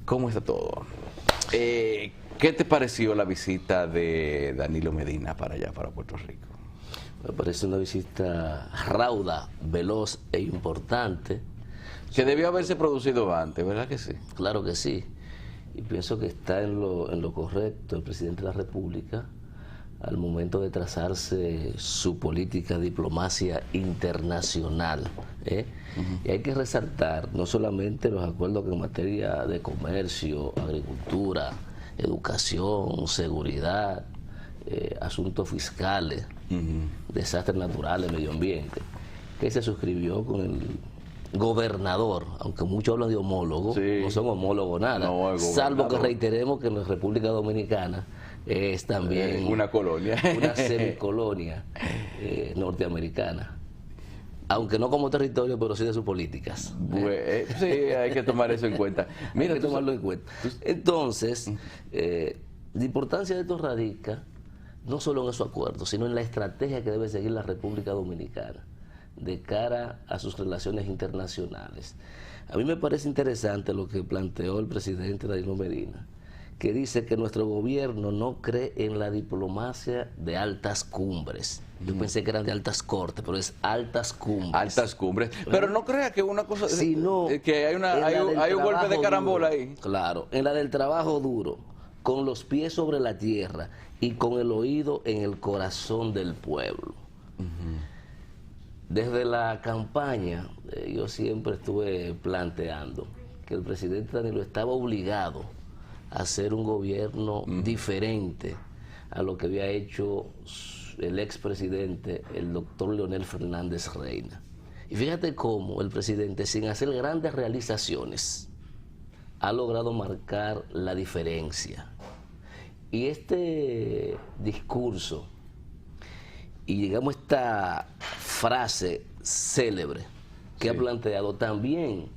¿Cómo está todo? ¿Qué te pareció la visita de Danilo Medina para allá, para Puerto Rico? Me parece una visita rauda, veloz e importante. Que debió haberse producido antes, ¿verdad que sí? Claro que sí. Y pienso que está en lo correcto el presidente de la República al momento de trazarse su política de diplomacia internacional. Y hay que resaltar no solamente los acuerdos que en materia de comercio, agricultura, educación, seguridad, asuntos fiscales, desastres naturales, medio ambiente, que se suscribió con el gobernador, aunque muchos hablan de homólogo, sí, no son homólogos nada, no, salvo que reiteremos que en la República Dominicana es también una colonia, una semicolonia norteamericana, aunque no como territorio, pero sí de sus políticas. Sí, hay que tomar eso en cuenta. Mira, hay que tomarlo en cuenta. Entonces, la importancia de esto radica no solo en esos acuerdos, sino en la estrategia que debe seguir la República Dominicana de cara a sus relaciones internacionales. A mí me parece interesante lo que planteó el presidente Danilo Medina, que dice que nuestro gobierno no cree en la diplomacia de altas cumbres. Yo pensé que eran de altas cortes, pero es altas cumbres. Altas cumbres. Pero no crea que una cosa, sino que hay un golpe de carambola ahí. Claro, en la del trabajo duro, con los pies sobre la tierra y con el oído en el corazón del pueblo. Desde la campaña, yo siempre estuve planteando que el presidente Danilo estaba obligado a hacer un gobierno diferente a lo que había hecho el expresidente, el doctor Leonel Fernández Reina. Y fíjate cómo el presidente, sin hacer grandes realizaciones, ha logrado marcar la diferencia. Y este discurso, y digamos esta frase célebre que ha planteado, también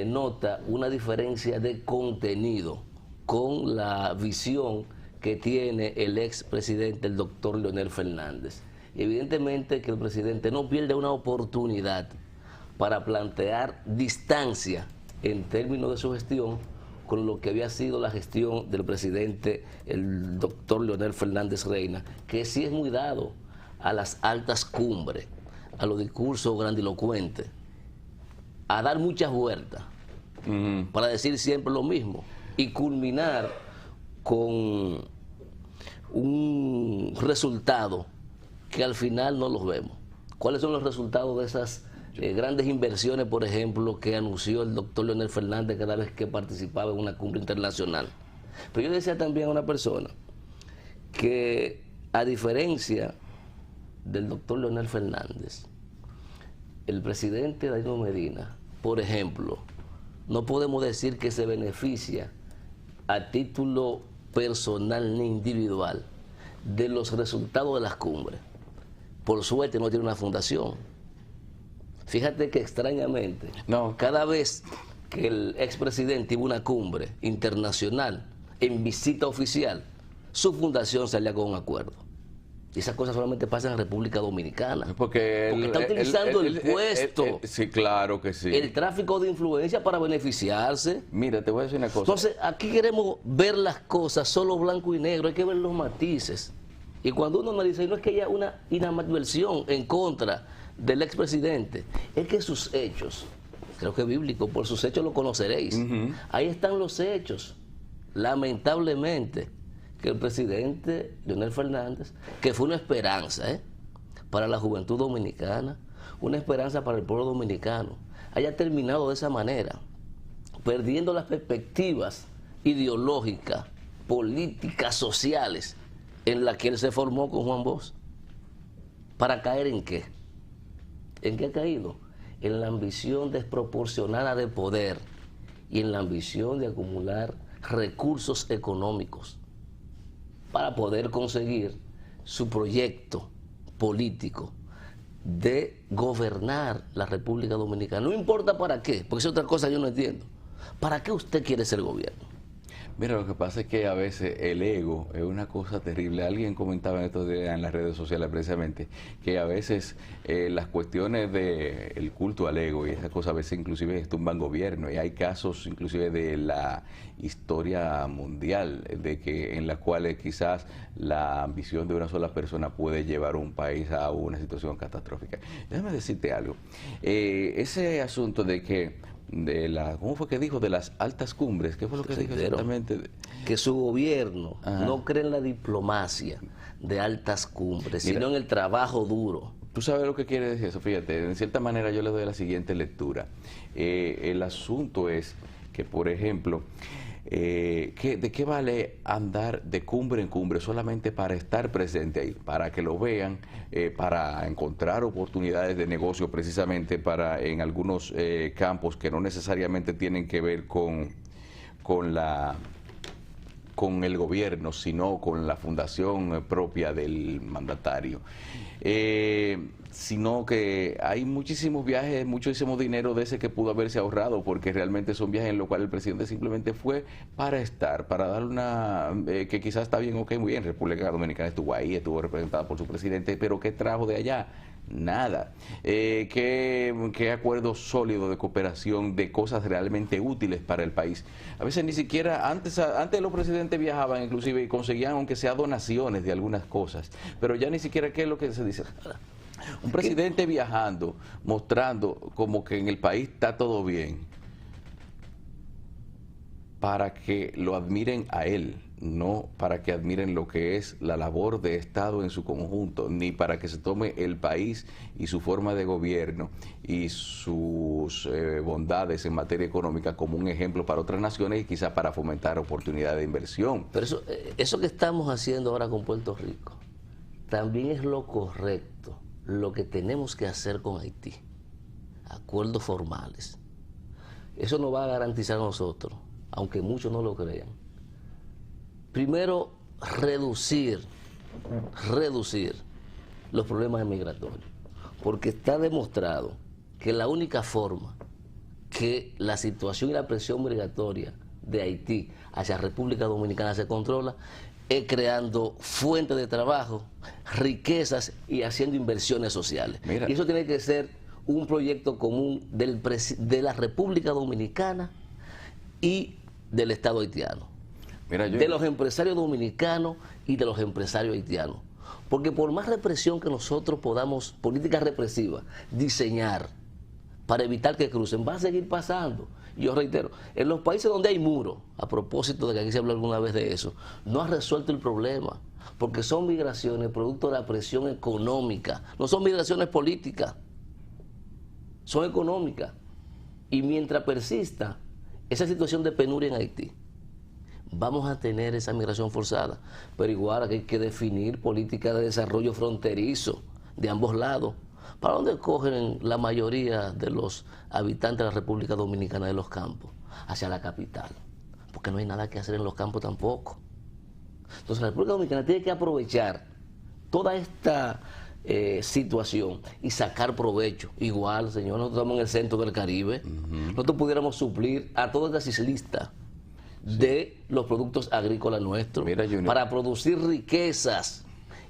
nota una diferencia de contenido con la visión que tiene el expresidente, el doctor Leonel Fernández. Evidentemente que el presidente no pierde una oportunidad para plantear distancia en términos de su gestión con lo que había sido la gestión del presidente, el doctor Leonel Fernández Reina, que sí es muy dado a las altas cumbres, a los discursos grandilocuentes, a dar muchas vueltas para decir siempre lo mismo y culminar con un resultado que al final no los vemos. ¿Cuáles son los resultados de esas grandes inversiones, por ejemplo, que anunció el doctor Leonel Fernández cada vez que participaba en una cumbre internacional? Pero yo decía también a una persona que, a diferencia del doctor Leonel Fernández, el presidente Danilo Medina, por ejemplo, no podemos decir que se beneficia a título personal ni individual de los resultados de las cumbres. Por suerte no tiene una fundación. Fíjate que extrañamente, cada vez que el expresidente iba a una cumbre internacional en visita oficial, su fundación salía con un acuerdo. Y esas cosas solamente pasan en República Dominicana. Porque está utilizando el puesto. Sí, claro que sí. El tráfico de influencia para beneficiarse. Mira, te voy a decir una cosa. Entonces, aquí queremos ver las cosas solo blanco y negro. Hay que ver los matices. Y cuando uno analiza, y no es que haya una animadversión en contra del expresidente, es que sus hechos, creo que es bíblico, por sus hechos lo conoceréis. Ahí están los hechos. Lamentablemente, que el presidente Leonel Fernández, que fue una esperanza para la juventud dominicana, una esperanza para el pueblo dominicano, haya terminado de esa manera, perdiendo las perspectivas ideológicas, políticas, sociales, en las que él se formó con Juan Bosch. ¿Para caer en qué? ¿En qué ha caído? En la ambición desproporcionada de poder y en la ambición de acumular recursos económicos para poder conseguir su proyecto político de gobernar la República Dominicana. No importa para qué, porque es otra cosa que yo no entiendo. ¿Para qué usted quiere ser gobierno? Mira, lo que pasa es que a veces el ego es una cosa terrible. Alguien comentaba en estos días en las redes sociales precisamente que a veces las cuestiones del culto al ego y esas cosas a veces inclusive tumban gobierno, y hay casos inclusive de la historia mundial de que en las cuales quizás la ambición de una sola persona puede llevar un país a una situación catastrófica. Déjame decirte algo. Ese asunto de que ¿cómo fue que dijo? De las altas cumbres, ¿qué fue lo que dijo exactamente? Que su gobierno no cree en la diplomacia de altas cumbres, sino en el trabajo duro. Tú sabes lo que quiere decir eso, fíjate, en cierta manera yo le doy la siguiente lectura. El asunto es que, por ejemplo, ¿de qué vale andar de cumbre en cumbre solamente para estar presente ahí, para que lo vean, para encontrar oportunidades de negocio precisamente para en algunos campos que no necesariamente tienen que ver con el gobierno, sino con la fundación propia del mandatario? Sino que hay muchísimos viajes, muchísimo dinero de ese que pudo haberse ahorrado, porque realmente son viajes en los cuales el presidente simplemente fue para estar, para dar una, que quizás está bien, ok, muy bien, República Dominicana estuvo ahí, estuvo representada por su presidente, pero ¿qué trajo de allá? Nada. ¿Qué acuerdo sólido de cooperación, de cosas realmente útiles para el país? A veces ni siquiera, antes los presidentes viajaban inclusive y conseguían aunque sea donaciones de algunas cosas, pero ya ni siquiera qué es lo que se dice. Un presidente viajando, mostrando como que en el país está todo bien, para que lo admiren a él, no para que admiren lo que es la labor de Estado en su conjunto, ni para que se tome el país y su forma de gobierno y sus bondades en materia económica como un ejemplo para otras naciones y quizás para fomentar oportunidades de inversión. Pero eso que estamos haciendo ahora con Puerto Rico también es lo correcto, lo que tenemos que hacer con Haití, acuerdos formales. Eso nos va a garantizar a nosotros, aunque muchos no lo crean. Primero, reducir los problemas migratorios, porque está demostrado que la única forma que la situación y la presión migratoria de Haití hacia República Dominicana se controla es creando fuentes de trabajo, riquezas y haciendo inversiones sociales. Mira. Y eso tiene que ser un proyecto común de la República Dominicana y del Estado haitiano. Mira, de los empresarios dominicanos y de los empresarios haitianos. Porque por más represión que nosotros podamos, política represiva, diseñar para evitar que crucen, va a seguir pasando. Yo reitero, en los países donde hay muros, a propósito de que aquí se habló alguna vez de eso, no ha resuelto el problema, porque son migraciones producto de la presión económica, no son migraciones políticas, son económicas. Y mientras persista esa situación de penuria en Haití, vamos a tener esa migración forzada. Pero igual aquí hay que definir políticas de desarrollo fronterizo de ambos lados. ¿Para dónde cogen la mayoría de los habitantes de la República Dominicana de los campos? Hacia la capital. Porque no hay nada que hacer en los campos tampoco. Entonces la República Dominicana tiene que aprovechar toda esta situación y sacar provecho. Igual, señor, nosotros estamos en el centro del Caribe. Nosotros pudiéramos suplir a todas las islistas de los productos agrícolas nuestros. Mira, Junior, para producir riquezas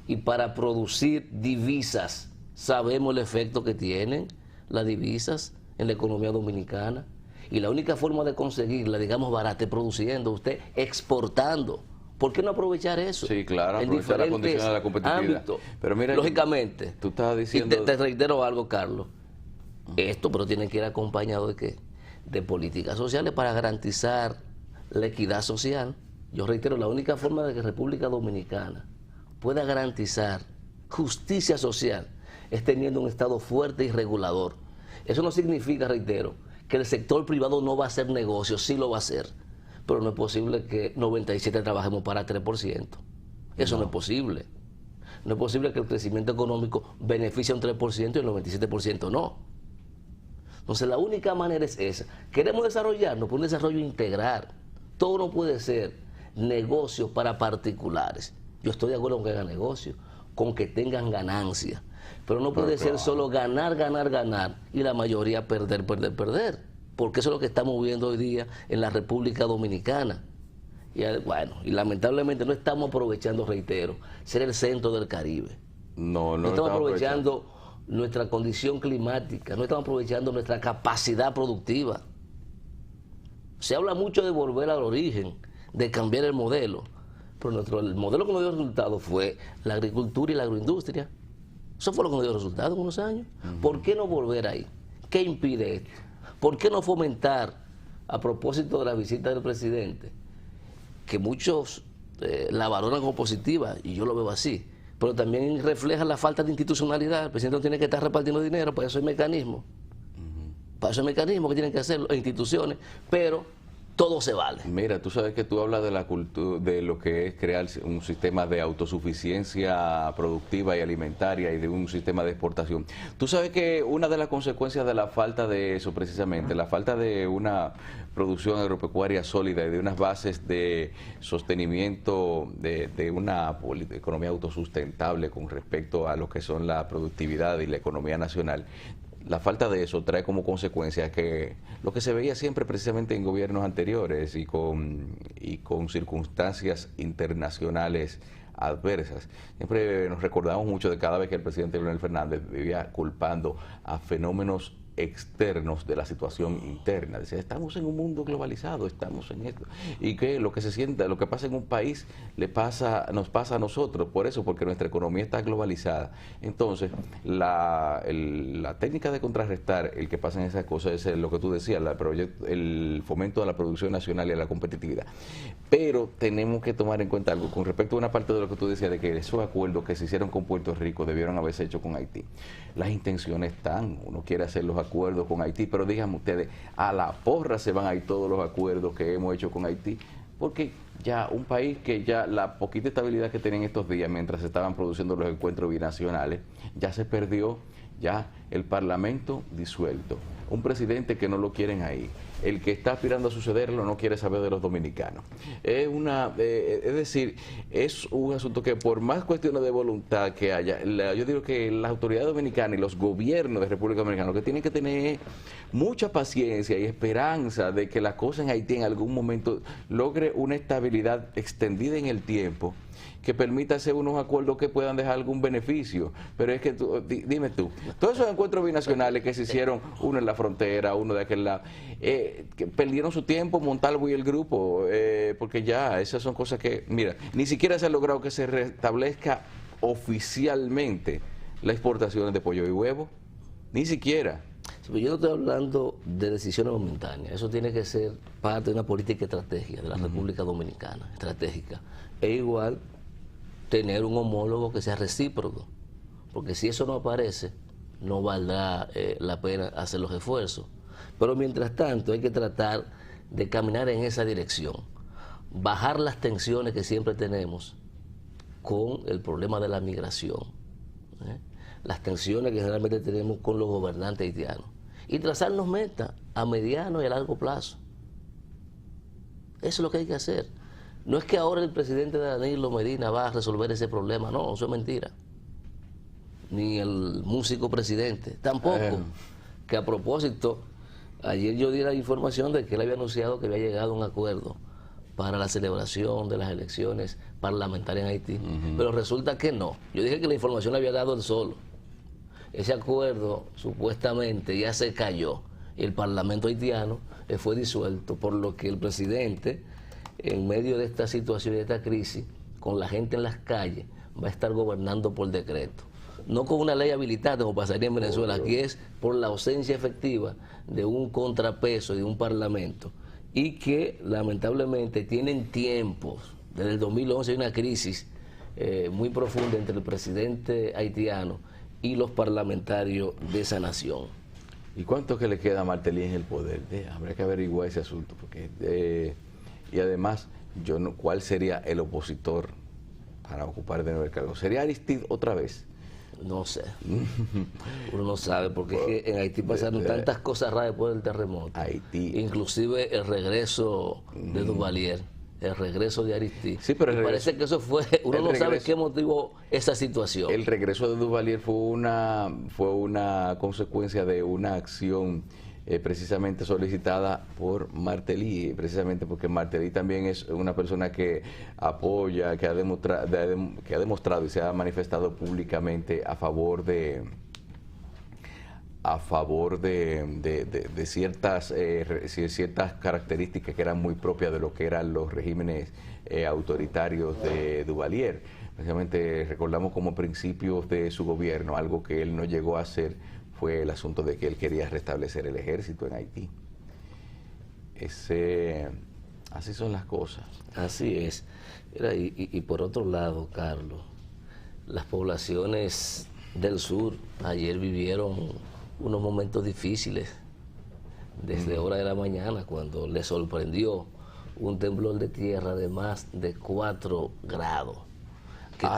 y para producir divisas. Sabemos el efecto que tienen las divisas en la economía dominicana, y la única forma de conseguirla, digamos, barata, es produciendo, usted exportando. ¿Por qué no aprovechar eso? Sí, claro, aprovechar la condición de la competitividad. Ámbitos. Pero mira, lógicamente, tú estabas diciendo... y te reitero algo, Carlos, esto pero tiene que ir acompañado de ¿qué? De políticas sociales para garantizar la equidad social. Yo reitero, la única forma de que República Dominicana pueda garantizar justicia social es teniendo un Estado fuerte y regulador. Eso no significa, reitero, que el sector privado no va a hacer negocios, sí lo va a hacer, pero no es posible que 97 trabajemos para 3%. Eso no es posible. No es posible que el crecimiento económico beneficie a un 3% y el 97% no. Entonces la única manera es esa. Queremos desarrollarnos por un desarrollo integral. Todo no puede ser negocio para particulares. Yo estoy de acuerdo con que hagan negocio, con que tengan ganancias, pero no puede ser solo ganar, ganar, ganar y la mayoría perder, perder, perder. Porque eso es lo que estamos viendo hoy día en la República Dominicana. Bueno, y lamentablemente no estamos aprovechando, reitero, ser el centro del Caribe. No estamos aprovechando nuestra condición climática, no estamos aprovechando nuestra capacidad productiva. Se habla mucho de volver al origen, de cambiar el modelo, pero el modelo que nos dio resultado fue la agricultura y la agroindustria. Eso fue lo que nos dio resultado en unos años. ¿Por qué no volver ahí? ¿Qué impide esto? ¿Por qué no fomentar, a propósito de la visita del presidente, que muchos la valoran como positiva, y yo lo veo así, pero también refleja la falta de institucionalidad? El presidente no tiene que estar repartiendo dinero, para eso hay mecanismos. Para eso hay mecanismos que tienen que hacer las instituciones, pero todo se vale. Mira, tú sabes que tú hablas de la cultura, de lo que es crear un sistema de autosuficiencia productiva y alimentaria y de un sistema de exportación. Tú sabes que una de las consecuencias de la falta de eso, precisamente, la falta de una producción agropecuaria sólida y de unas bases de sostenimiento de una economía autosustentable con respecto a lo que son la productividad y la economía nacional, la falta de eso trae como consecuencia que lo que se veía siempre precisamente en gobiernos anteriores y con circunstancias internacionales adversas. Siempre nos recordamos mucho de cada vez que el presidente Leonel Fernández vivía culpando a fenómenos externos de la situación interna. Decía, estamos en un mundo globalizado, estamos en esto. Y que lo que se sienta, lo que pasa en un país, nos pasa a nosotros, por eso, porque nuestra economía está globalizada. Entonces, la técnica de contrarrestar el que pasen esas cosas es lo que tú decías, el fomento de la producción nacional y de la competitividad. Pero tenemos que tomar en cuenta algo con respecto a una parte de lo que tú decías, de que esos acuerdos que se hicieron con Puerto Rico debieron haberse hecho con Haití. Las intenciones están, uno quiere hacer los acuerdos con Haití, pero díganme ustedes, a la porra se van a ir todos los acuerdos que hemos hecho con Haití, porque ya un país que ya la poquita estabilidad que tenían estos días mientras se estaban produciendo los encuentros binacionales, ya se perdió, ya el Parlamento disuelto, un presidente que no lo quieren ahí, el que está aspirando a sucederlo no quiere saber de los dominicanos. Es decir, es un asunto que por más cuestiones de voluntad que haya, yo digo que las autoridades dominicanas y los gobiernos de República Dominicana lo que tienen que tener mucha paciencia y esperanza de que la cosa en Haití en algún momento logre una estabilidad extendida en el tiempo, que permita hacer unos acuerdos que puedan dejar algún beneficio. Pero es que dime tú, todos esos encuentros binacionales que se hicieron, uno en la frontera, uno de aquel lado, que perdieron su tiempo Montalvo y el grupo, porque ya esas son cosas que, mira, ni siquiera se ha logrado que se restablezca oficialmente las exportaciones de pollo y huevo, ni siquiera. Sí, yo no estoy hablando de decisiones momentáneas, eso tiene que ser parte de una política estratégica de la República Dominicana, estratégica, e igual tener un homólogo que sea recíproco, porque si eso no aparece, no valdrá la pena hacer los esfuerzos. Pero mientras tanto hay que tratar de caminar en esa dirección, bajar las tensiones que siempre tenemos con el problema de la migración, las tensiones que generalmente tenemos con los gobernantes haitianos, y trazarnos metas a mediano y a largo plazo. Eso es lo que hay que hacer. No es que ahora el presidente Danilo Medina va a resolver ese problema, no, eso es mentira. Ni el músico presidente, tampoco. Que a propósito, ayer yo di la información de que él había anunciado que había llegado a un acuerdo para la celebración de las elecciones parlamentarias en Haití, pero resulta que no. Yo dije que la información la había dado él solo. Ese acuerdo supuestamente ya se cayó y el Parlamento haitiano fue disuelto, por lo que el presidente, en medio de esta situación y de esta crisis, con la gente en las calles, va a estar gobernando por decreto. No con una ley habilitante como pasaría en Venezuela, aquí es por la ausencia efectiva de un contrapeso de un parlamento, y que lamentablemente tienen tiempos. Desde el 2011 hay una crisis muy profunda entre el presidente haitiano y los parlamentarios de esa nación. ¿Y cuánto que le queda a Martelly en el poder? Habría que averiguar ese asunto, porque y además, ¿cuál sería el opositor para ocupar de nuevo el cargo? ¿Sería Aristide otra vez? No sé. Uno no sabe, porque es que en Haití pasaron tantas cosas raras después del terremoto. Haití. Inclusive el regreso de Duvalier, el regreso de Aristide. Sí, pero parece que eso fue, uno no sabe qué motivó esa situación. El regreso de Duvalier fue una consecuencia de una acción precisamente solicitada por Martelly, precisamente porque Martelly también es una persona que apoya, que ha demostrado y se ha manifestado públicamente a favor de ciertas características que eran muy propias de lo que eran los regímenes autoritarios de Duvalier. Precisamente recordamos como principios de su gobierno, algo que él no llegó a hacer fue el asunto de que él quería restablecer el ejército en Haití. Así son las cosas. Así es. Mira, y por otro lado, Carlos, las poblaciones del sur ayer vivieron unos momentos difíciles desde hora de la mañana, cuando les sorprendió un temblor de tierra de más de 4 grados.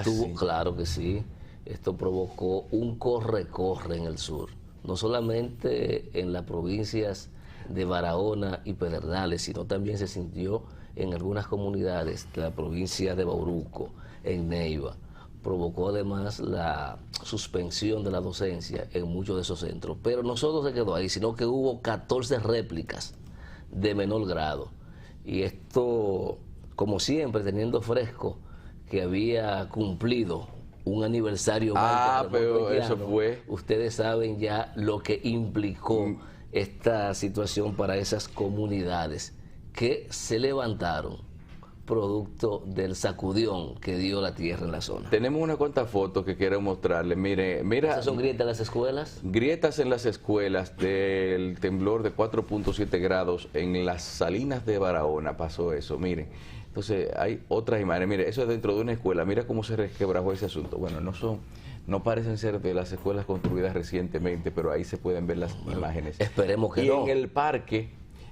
Sí. Claro que sí, esto provocó un corre-corre en el sur, no solamente en las provincias de Barahona y Pedernales, sino también se sintió en algunas comunidades de la provincia de Bauruco, en Neiva. Provocó además la suspensión de la docencia en muchos de esos centros. Pero no solo se quedó ahí, sino que hubo 14 réplicas de menor grado. Y esto, como siempre, teniendo fresco que había cumplido un aniversario más. Pero eso fue. Ustedes saben ya lo que implicó esta situación para esas comunidades que se levantaron producto del sacudión que dio la tierra en la zona. Tenemos una cuantas fotos que quiero mostrarle. Mira. ¿Esas son grietas en las escuelas? Grietas en las escuelas del temblor de 4.7 grados en las Salinas de Barahona pasó eso, miren. Entonces hay otras imágenes, mire, eso es dentro de una escuela, mira cómo se resquebrajó ese asunto. Bueno, no parecen ser de las escuelas construidas recientemente, pero ahí se pueden ver las imágenes. Esperemos que no. Y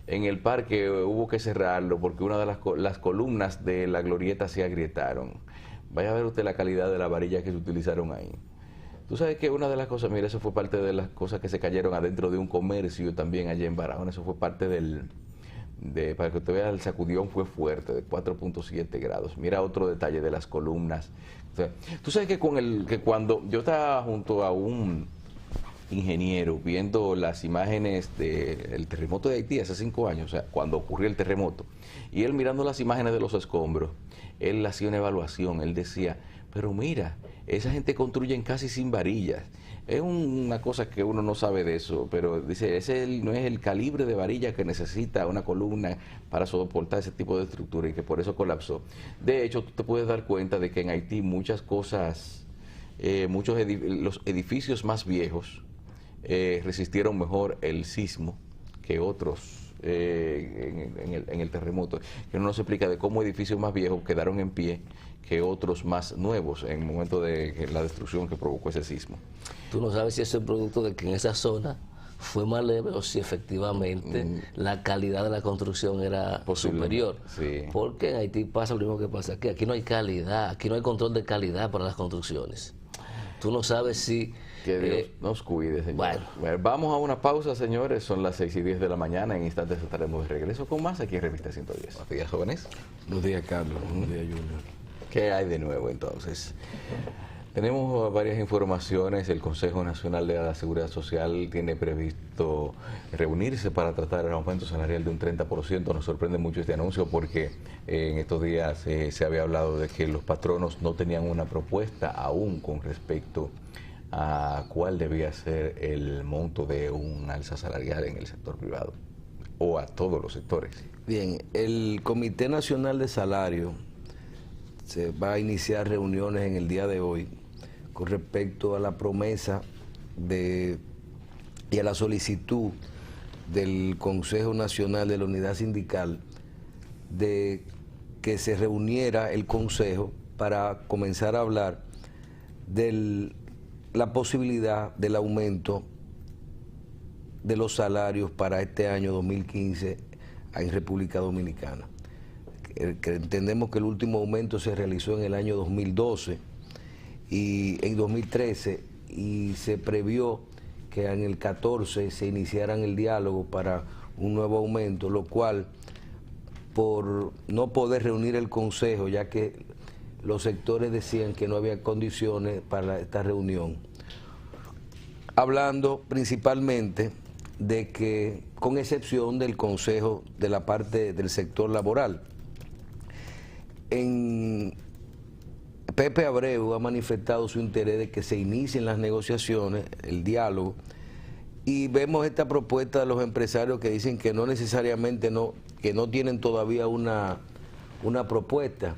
en el parque hubo que cerrarlo porque una de las columnas de la glorieta se agrietaron. Vaya a ver usted la calidad de la varilla que se utilizaron ahí. Tú sabes que una de las cosas, mira, eso fue parte de las cosas que se cayeron adentro de un comercio también allá en Barahona. Eso fue parte para que usted vea, el sacudión fue fuerte, de 4.7 grados. Mira otro detalle de las columnas. O sea, tú sabes que cuando yo estaba junto a un ingeniero viendo las imágenes del terremoto de Haití hace 5 años, o sea, cuando ocurrió el terremoto, y él mirando las imágenes de los escombros, él hacía una evaluación, él decía, pero mira, esa gente construye casi sin varillas. Es una cosa que uno no sabe de eso, pero dice, no es el calibre de varilla que necesita una columna para soportar ese tipo de estructura y que por eso colapsó. De hecho, tú te puedes dar cuenta de que en Haití muchas cosas, los edificios más viejos resistieron mejor el sismo que otros en el terremoto, que no nos explica de cómo edificios más viejos quedaron en pie que otros más nuevos en el momento de la destrucción que provocó ese sismo. Tú no sabes si eso es producto de que en esa zona fue más leve o si efectivamente la calidad de la construcción era superior. Sí. Porque en Haití pasa lo mismo que pasa aquí. Aquí no hay calidad, aquí no hay control de calidad para las construcciones. Tú no sabes si... Que Dios nos cuide, señor. Bueno, vamos a una pausa, señores. Son las 6:10 de la mañana. En instantes estaremos de regreso con más aquí en Revista 110. Buenos días, jóvenes. Buenos días, Carlos. Buenos días, Junior. ¿Qué hay de nuevo entonces? Tenemos varias informaciones. El Consejo Nacional de la Seguridad Social tiene previsto reunirse para tratar el aumento salarial de un 30%. Nos sorprende mucho este anuncio porque en estos días se había hablado de que los patronos no tenían una propuesta aún con respecto a cuál debía ser el monto de un alza salarial en el sector privado o a todos los sectores. Bien, el Comité Nacional de Salario se va a iniciar reuniones en el día de hoy con respecto a la promesa y a la solicitud del Consejo Nacional de la Unidad Sindical de que se reuniera el Consejo para comenzar a hablar de la posibilidad del aumento de los salarios para este año 2015 en República Dominicana. Entendemos que el último aumento se realizó en el año 2012 y en 2013 y se previó que en el 14 se iniciaran el diálogo para un nuevo aumento, lo cual por no poder reunir el Consejo, ya que los sectores decían que no había condiciones para esta reunión. Hablando principalmente de que, con excepción del Consejo de la parte del sector laboral, Pepe Abreu ha manifestado su interés de que se inicien las negociaciones, el diálogo, y vemos esta propuesta de los empresarios que dicen que no necesariamente que no tienen todavía una propuesta.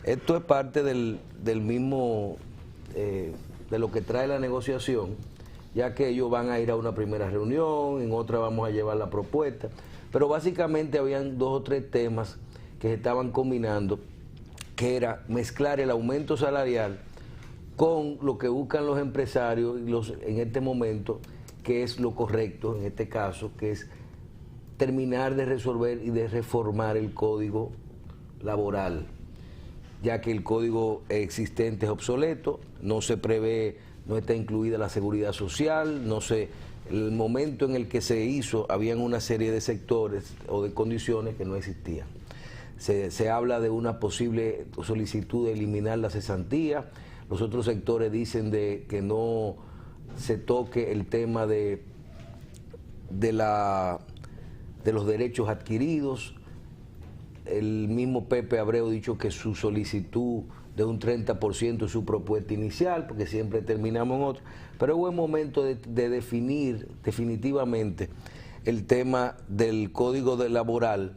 Esto es parte del mismo, de lo que trae la negociación, ya que ellos van a ir a una primera reunión, en otra vamos a llevar la propuesta, pero básicamente habían 2 o 3 temas que se estaban combinando, que era mezclar el aumento salarial con lo que buscan los empresarios en este momento, que es lo correcto en este caso, que es terminar de resolver y de reformar el código laboral, ya que el código existente es obsoleto, no se prevé, no está incluida la seguridad social, el momento en el que se hizo, habían una serie de sectores o de condiciones que no existían. Se habla de una posible solicitud de eliminar la cesantía. Los otros sectores dicen de que no se toque el tema de los derechos adquiridos. El mismo Pepe Abreu ha dicho que su solicitud de un 30% es su propuesta inicial, porque siempre terminamos en otro. Pero es buen momento de definir definitivamente el tema del código laboral,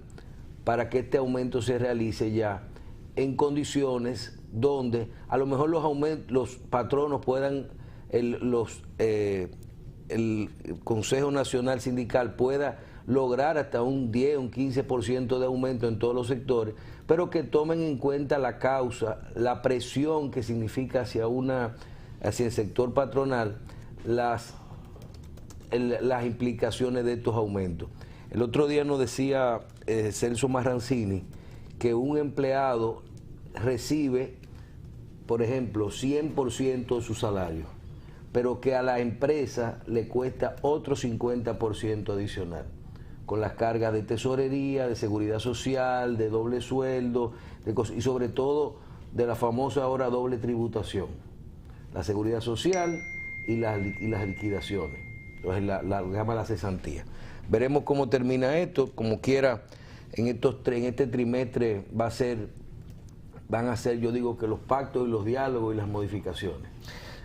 para que este aumento se realice ya en condiciones donde a lo mejor los patronos puedan, el Consejo Nacional Sindical pueda lograr hasta un 10, un 15% de aumento en todos los sectores, pero que tomen en cuenta la causa, la presión que significa hacia el sector patronal, las implicaciones de estos aumentos. El otro día nos decía Celso Marrancini que un empleado recibe, por ejemplo, 100% de su salario, pero que a la empresa le cuesta otro 50% adicional, con las cargas de tesorería, de seguridad social, de doble sueldo, y sobre todo de la famosa ahora doble tributación, la seguridad social y las liquidaciones, entonces la llama la cesantía. Veremos cómo termina esto. Como quiera, en este trimestre van a ser, yo digo, que los pactos y los diálogos y las modificaciones.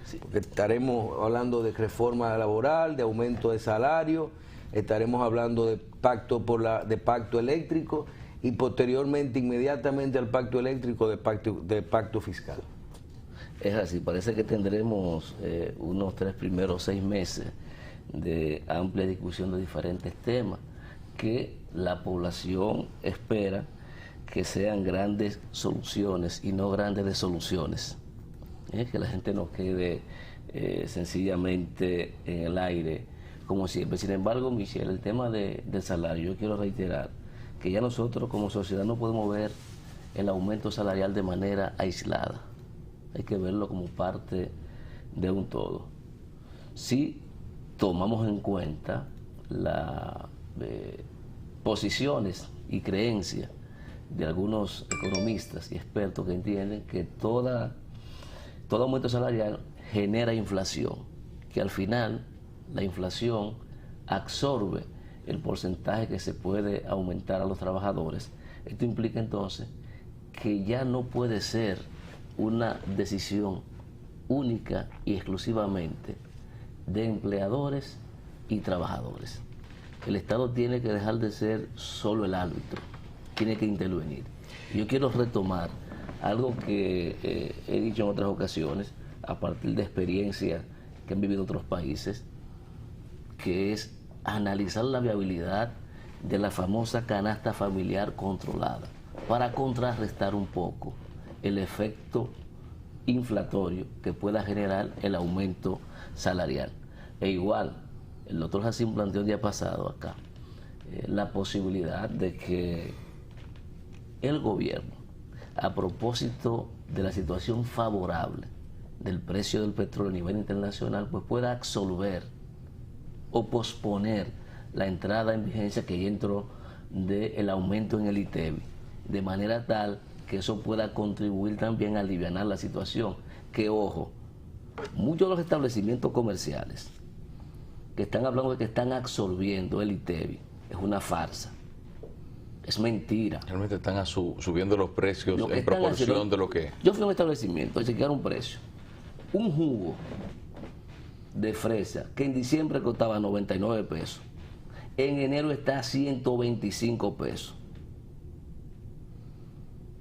Sí. Porque estaremos hablando de reforma laboral, de aumento de salario, estaremos hablando de pacto eléctrico y posteriormente, inmediatamente al pacto eléctrico, de pacto fiscal. Es así, parece que tendremos unos 3 primeros 6 meses de amplia discusión de diferentes temas que la población espera que sean grandes soluciones y no grandes desoluciones. Que la gente no quede sencillamente en el aire como siempre. Sin embargo, Michelle, el tema del salario, yo quiero reiterar que ya nosotros como sociedad no podemos ver el aumento salarial de manera aislada. Hay que verlo como parte de un todo. Sí, tomamos en cuenta las posiciones y creencias de algunos economistas y expertos que entienden que todo aumento salarial genera inflación, que al final la inflación absorbe el porcentaje que se puede aumentar a los trabajadores. Esto implica entonces que ya no puede ser una decisión única y exclusivamente de empleadores y trabajadores. El Estado tiene que dejar de ser solo el árbitro, tiene que intervenir. Yo quiero retomar algo que he dicho en otras ocasiones, a partir de experiencias que han vivido otros países, que es analizar la viabilidad de la famosa canasta familiar controlada, para contrarrestar un poco el efecto inflatorio que pueda generar el aumento salarial. E igual, el doctor Jacín planteó el día pasado acá la posibilidad de que el gobierno, a propósito de la situación favorable del precio del petróleo a nivel internacional, pues pueda absolver o posponer la entrada en vigencia que ya entró del aumento en el ITEVI, de manera tal que eso pueda contribuir también a aliviar la situación. Que, ojo, muchos de los establecimientos comerciales que están hablando de que están absorbiendo el ITEVI, es una farsa. Es mentira. Realmente están subiendo los precios Lo que en están proporción haciendo, de lo que... Yo fui a un establecimiento a chequear un precio. Un jugo de fresa que en diciembre costaba 99 pesos. En enero está a 125 pesos.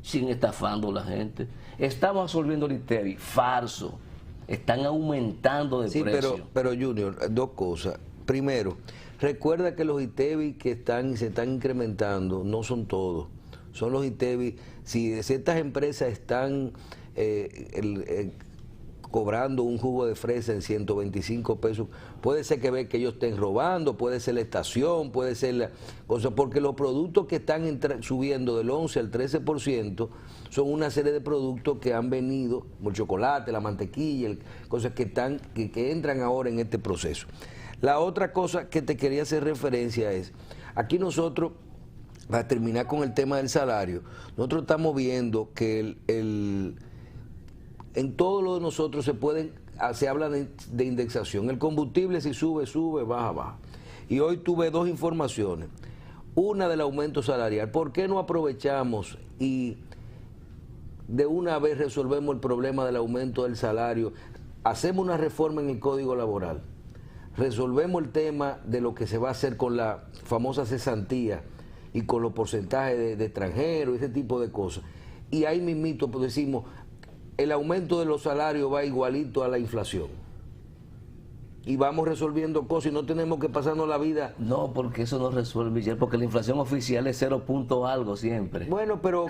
Sin estafando a la gente. Estamos absorbiendo el ITEVI. Falso. Están aumentando de precio. Sí, pero Junior, dos cosas. Primero, recuerda que los ITEVI que se están incrementando no son todos. Son los ITEVI, si ciertas empresas están cobrando un jugo de fresa en 125 pesos, puede ser que ellos estén robando, puede ser la estación, puede ser la cosa, porque los productos que están subiendo del 11 al 13% son una serie de productos que han venido, como el chocolate, la mantequilla, cosas que entran ahora en este proceso. La otra cosa que te quería hacer referencia es, aquí nosotros, para terminar con el tema del salario, nosotros estamos viendo que en todo lo de nosotros se habla de indexación. El combustible si sube, sube, baja, baja. Y hoy tuve dos informaciones. Una del aumento salarial. ¿Por qué no aprovechamos y de una vez resolvemos el problema del aumento del salario? Hacemos una reforma en el Código Laboral. Resolvemos el tema de lo que se va a hacer con la famosa cesantía y con los porcentajes de extranjeros, ese tipo de cosas. Y ahí mismito pues decimos, el aumento de los salarios va igualito a la inflación. Y vamos resolviendo cosas y no tenemos que pasarnos la vida. No, porque eso no resuelve, Michelle, porque la inflación oficial es 0 punto algo siempre. Bueno, pero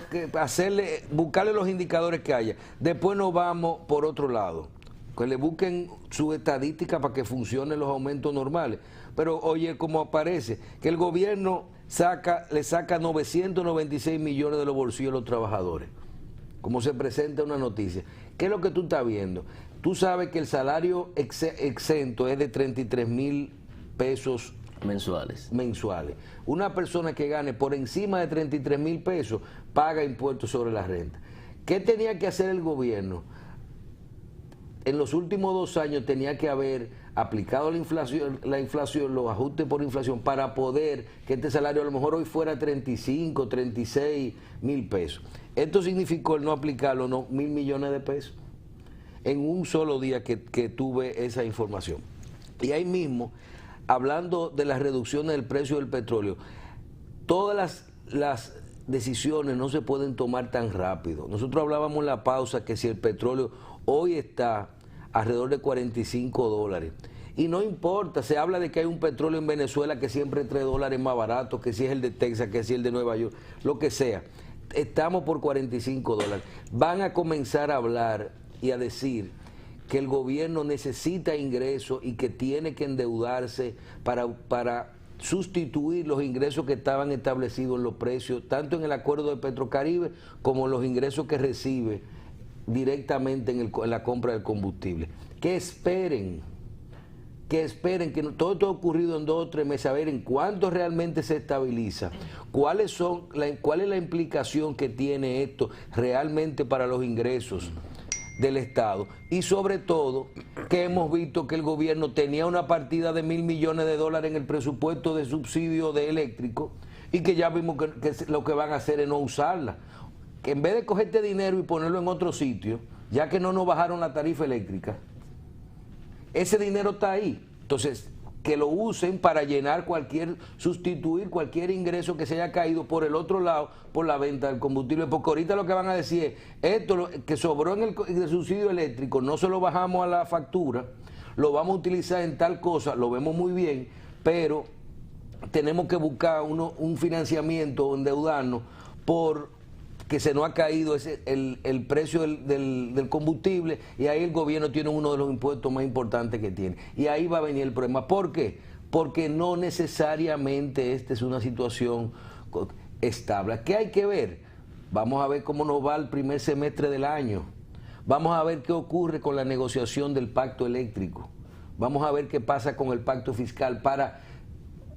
buscarle los indicadores que haya. Después nos vamos por otro lado. Que le busquen su estadística para que funcionen los aumentos normales. Pero oye, como aparece, que el gobierno le saca 996 millones de los bolsillos a los trabajadores. Como se presenta una noticia. ¿Qué es lo que tú estás viendo? Tú sabes que el salario exento es de 33,000 pesos mensuales. Una persona que gane por encima de 33,000 pesos paga impuestos sobre la renta. ¿Qué tenía que hacer el gobierno? En los últimos 2 años tenía que haber aplicado la inflación, los ajustes por inflación, para poder que este salario a lo mejor hoy fuera 35, 36 mil pesos. Esto significó el no aplicarlo, no, 1.000 millones de pesos en un solo día que tuve esa información. Y ahí mismo, hablando de las reducciones del precio del petróleo, todas las decisiones no se pueden tomar tan rápido. Nosotros hablábamos en la pausa que si el petróleo hoy está alrededor de $45, y no importa, se habla de que hay un petróleo en Venezuela que siempre es $3 más barato, que si es el de Texas, que si es el de Nueva York, lo que sea. Estamos por $45. Van a comenzar a hablar y a decir que el gobierno necesita ingresos y que tiene que endeudarse para sustituir los ingresos que estaban establecidos en los precios, tanto en el acuerdo de Petrocaribe como los ingresos que recibe directamente en la compra del combustible. Que esperen que todo esto ha ocurrido en 2 o 3 meses, a ver en cuánto realmente se estabiliza, cuál es la implicación que tiene esto realmente para los ingresos del Estado, y sobre todo que hemos visto que el gobierno tenía una partida de $1.000 millones en el presupuesto de subsidio de eléctrico, y que ya vimos que lo que van a hacer es no usarla, que en vez de coger este dinero y ponerlo en otro sitio, ya que no nos bajaron la tarifa eléctrica, ese dinero está ahí. Entonces, que lo usen para sustituir cualquier ingreso que se haya caído por el otro lado, por la venta del combustible, porque ahorita lo que van a decir es, esto que sobró en el subsidio eléctrico, no se lo bajamos a la factura, lo vamos a utilizar en tal cosa, lo vemos muy bien, pero tenemos que buscar un financiamiento o endeudarnos que se nos ha caído el precio del combustible, y ahí el gobierno tiene uno de los impuestos más importantes que tiene. Y ahí va a venir el problema. ¿Por qué? Porque no necesariamente esta es una situación estable. ¿Qué hay que ver? Vamos a ver cómo nos va el primer semestre del año. Vamos a ver qué ocurre con la negociación del pacto eléctrico. Vamos a ver qué pasa con el pacto fiscal para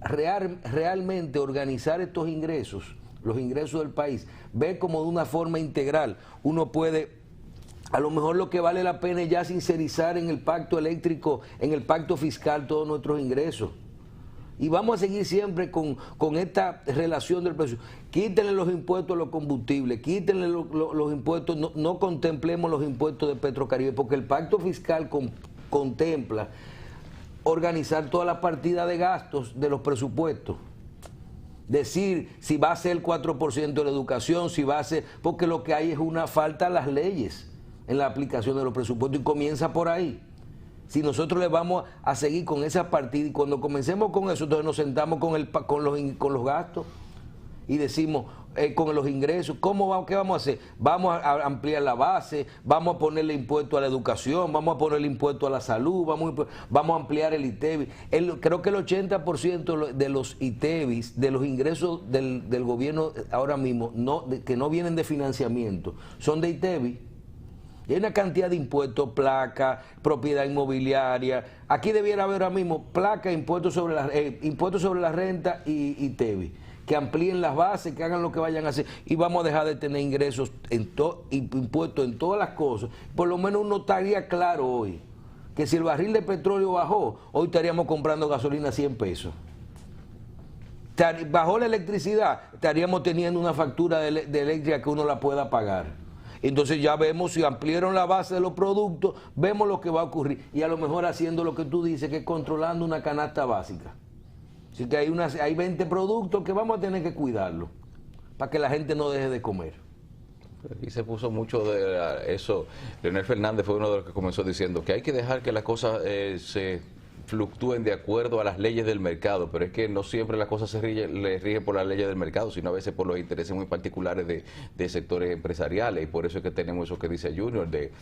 realmente organizar estos ingresos, los ingresos del país, ver como de una forma integral uno puede A lo mejor lo que vale la pena es ya sincerizar en el pacto eléctrico, en el pacto fiscal, todos nuestros ingresos. Y vamos a seguir siempre con esta relación del precio. Quítenle los impuestos a los combustibles, quítenle los impuestos, no contemplemos los impuestos de Petrocaribe, porque el pacto fiscal contempla organizar toda la partida de gastos de los presupuestos. Decir si va a ser el 4% de la educación, si va a ser... Porque lo que hay es una falta a las leyes en la aplicación de los presupuestos y comienza por ahí. Si nosotros le vamos a seguir con esa partida y cuando comencemos con eso, entonces nos sentamos con los gastos y decimos con los ingresos, ¿qué vamos a hacer? Vamos a ampliar la base, vamos a ponerle impuesto a la educación, vamos a ponerle impuesto a la salud, vamos a ampliar el ITEVI. Creo que el 80% de los ITEVIs, de los ingresos del gobierno ahora mismo, que no vienen de financiamiento, son de ITEVI. Y hay una cantidad de impuestos, placa, propiedad inmobiliaria. Aquí debiera haber ahora mismo placa, impuestos sobre la renta y TEVI. Que amplíen las bases, que hagan lo que vayan a hacer. Y vamos a dejar de tener ingresos, impuestos en todas las cosas. Por lo menos uno estaría claro hoy que si el barril de petróleo bajó, hoy estaríamos comprando gasolina a 100 pesos. Bajó la electricidad, estaríamos teniendo una factura de eléctrica que uno la pueda pagar. Entonces ya vemos si ampliaron la base de los productos, vemos lo que va a ocurrir. Y a lo mejor haciendo lo que tú dices, que es controlando una canasta básica. Así que hay 20 productos que vamos a tener que cuidarlos para que la gente no deje de comer. Y se puso mucho de eso. Leonel Fernández fue uno de los que comenzó diciendo que hay que dejar que las cosas se fluctúen de acuerdo a las leyes del mercado, pero es que no siempre las cosas se rigen por las leyes del mercado, sino a veces por los intereses muy particulares de sectores empresariales, y por eso es que tenemos eso que dice Junior, de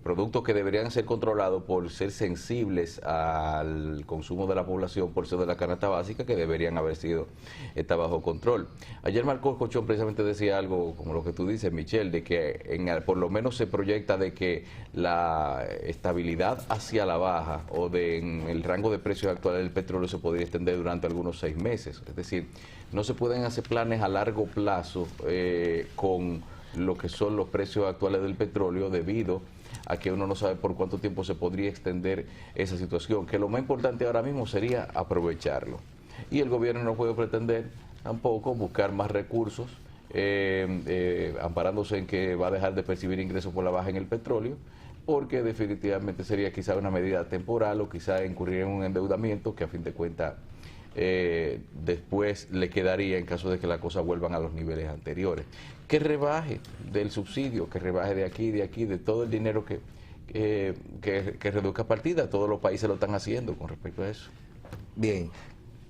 productos que deberían ser controlados por ser sensibles al consumo de la población, por ser de la canasta básica, que deberían haber sido bajo control. Ayer Marcos Colchón precisamente decía algo como lo que tú dices, Michelle, de que por lo menos se proyecta de que la estabilidad hacia la baja o en el rango de precios actual del petróleo se podría extender durante algunos 6 meses. Es decir, no se pueden hacer planes a largo plazo con lo que son los precios actuales del petróleo, debido a que uno no sabe por cuánto tiempo se podría extender esa situación, que lo más importante ahora mismo sería aprovecharlo. Y el gobierno no puede pretender tampoco buscar más recursos amparándose en que va a dejar de percibir ingresos por la baja en el petróleo, porque definitivamente sería quizá una medida temporal o quizá incurrir en un endeudamiento que a fin de cuentas después le quedaría en caso de que las cosas vuelvan a los niveles anteriores. Que rebaje del subsidio, que rebaje de aquí, de todo el dinero que reduzca partida. Todos los países lo están haciendo con respecto a eso. Bien,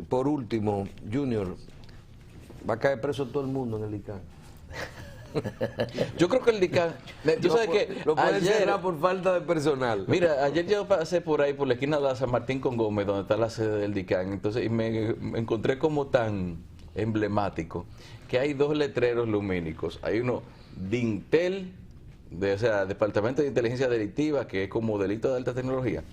por último, Junior, va a caer preso todo el mundo en el ICANN. Yo creo que el DICAN, tú sabes que lo pueden cerrar por falta de personal. Mira, ayer yo pasé por ahí, por la esquina de San Martín con Gómez, donde está la sede del DICAN, entonces y me encontré como tan emblemático que hay 2 letreros lumínicos. Hay uno DINTEL, o sea, Departamento de Inteligencia Delictiva, que es como delito de alta tecnología,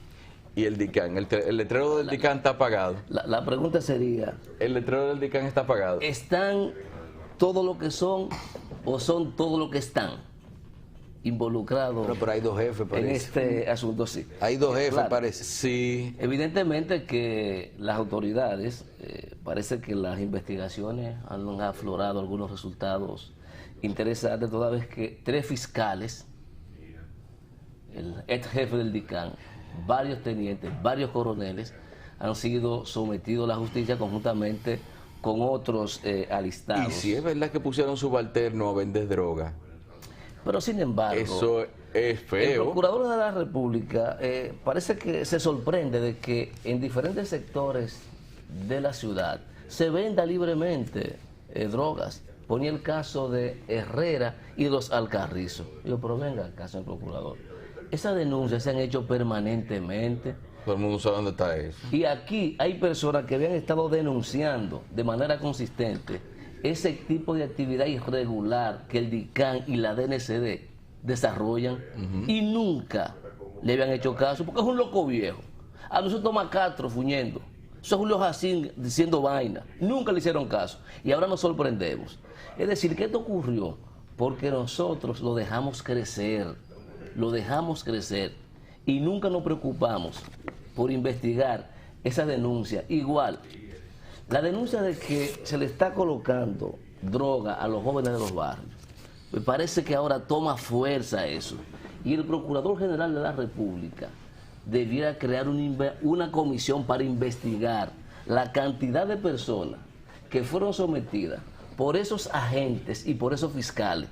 y el DICAN. El letrero del DICAN está apagado. La pregunta sería... El letrero del DICAN está apagado. ¿Están todo lo que son o son todo lo que están involucrados pero hay 2 jefes, parece. en este asunto? Sí. Hay 2 jefes, claro, parece. Sí. Evidentemente que las autoridades, parece que las investigaciones han aflorado algunos resultados interesantes, toda vez que 3 fiscales, el ex jefe del DICAN, varios tenientes, varios coroneles, han sido sometidos a la justicia conjuntamente con otros alistados. Y si es verdad que pusieron subalterno a vender droga. Pero sin embargo, eso es feo. El Procurador de la República parece que se sorprende de que en diferentes sectores de la ciudad se venda libremente drogas. Ponía el caso de Herrera y los Alcarrizos. Digo, pero venga, el caso del Procurador. Esas denuncias se han hecho permanentemente. Todo el mundo sabe dónde está eso. Y aquí hay personas que habían estado denunciando de manera consistente ese tipo de actividad irregular que el DICAN y la DNCD desarrollan y nunca le habían hecho caso, porque es un loco viejo. A nosotros toma Castro fuñendo. Eso es Julio Jacín diciendo vaina. Nunca le hicieron caso. Y ahora nos sorprendemos. Es decir, ¿qué te ocurrió? Porque nosotros lo dejamos crecer. lo dejamos crecer y nunca nos preocupamos por investigar esa denuncia. Igual, la denuncia de que se le está colocando droga a los jóvenes de los barrios, me parece que ahora toma fuerza eso. Y el Procurador General de la República debiera crear una comisión para investigar la cantidad de personas que fueron sometidas por esos agentes y por esos fiscales.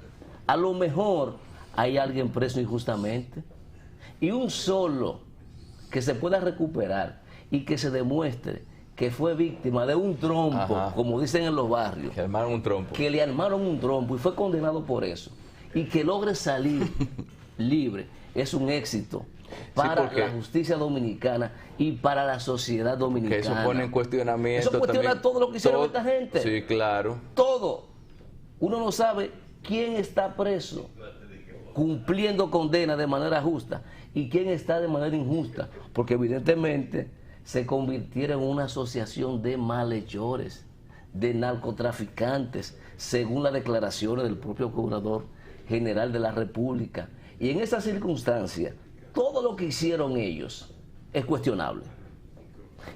A lo mejor hay alguien preso injustamente y un solo que se pueda recuperar y que se demuestre que fue víctima de un trompo, Ajá, como dicen en los barrios, que armaron un trompo, que le armaron un trompo y fue condenado por eso, y que logre salir libre, es un éxito para la justicia dominicana y para la sociedad dominicana. Que eso pone en cuestionamiento. Eso cuestiona también todo lo que hicieron todo, esta gente. Sí, claro. Todo. Uno no sabe quién está preso cumpliendo condena de manera justa y quién está de manera injusta, porque evidentemente se convirtieron en una asociación de malhechores, de narcotraficantes, según las declaraciones del propio Procurador General de la República. Y en esa circunstancia, todo lo que hicieron ellos es cuestionable.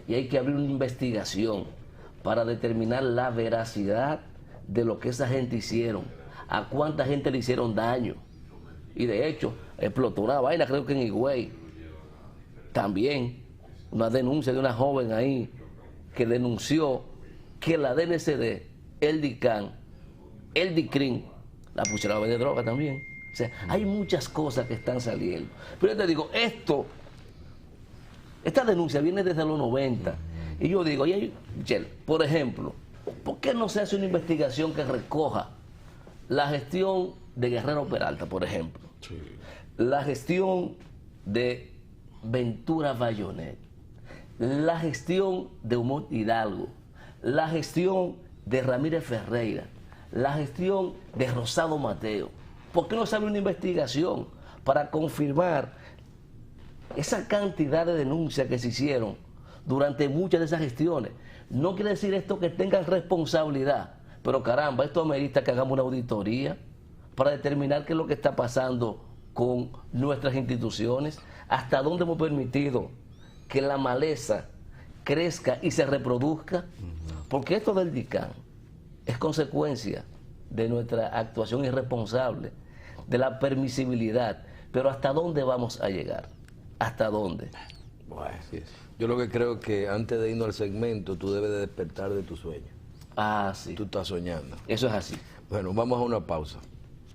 Y hay que abrir una investigación para determinar la veracidad de lo que esa gente hicieron, a cuánta gente le hicieron daño. Y de hecho, explotó una vaina, creo que en Higüey, también, una denuncia de una joven ahí que denunció que la DNCD, el DICAN, el DICRIN, la pusieron a vender droga también. O sea, hay muchas cosas que están saliendo. Pero yo te digo, esta denuncia viene desde los 90. Y yo digo, Michelle, por ejemplo, ¿por qué no se hace una investigación que recoja la gestión de Guerrero Peralta, por ejemplo? Sí. La gestión de Ventura Bayonet, la gestión de Humor Hidalgo, la gestión de Ramírez Ferreira, la gestión de Rosado Mateo. ¿Por qué no se abre una investigación para confirmar esa cantidad de denuncias que se hicieron durante muchas de esas gestiones? No quiere decir esto que tengan responsabilidad, pero caramba, esto amerita que hagamos una auditoría para determinar qué es lo que está pasando con nuestras instituciones, hasta dónde hemos permitido que la maleza crezca y se reproduzca, porque esto del DICAN es consecuencia de nuestra actuación irresponsable, de la permisibilidad, pero ¿hasta dónde vamos a llegar? ¿Hasta dónde? Bueno, yo lo que creo es que antes de irnos al segmento, tú debes de despertar de tu sueño. Ah, sí. Tú estás soñando. Eso es así. Bueno, vamos a una pausa.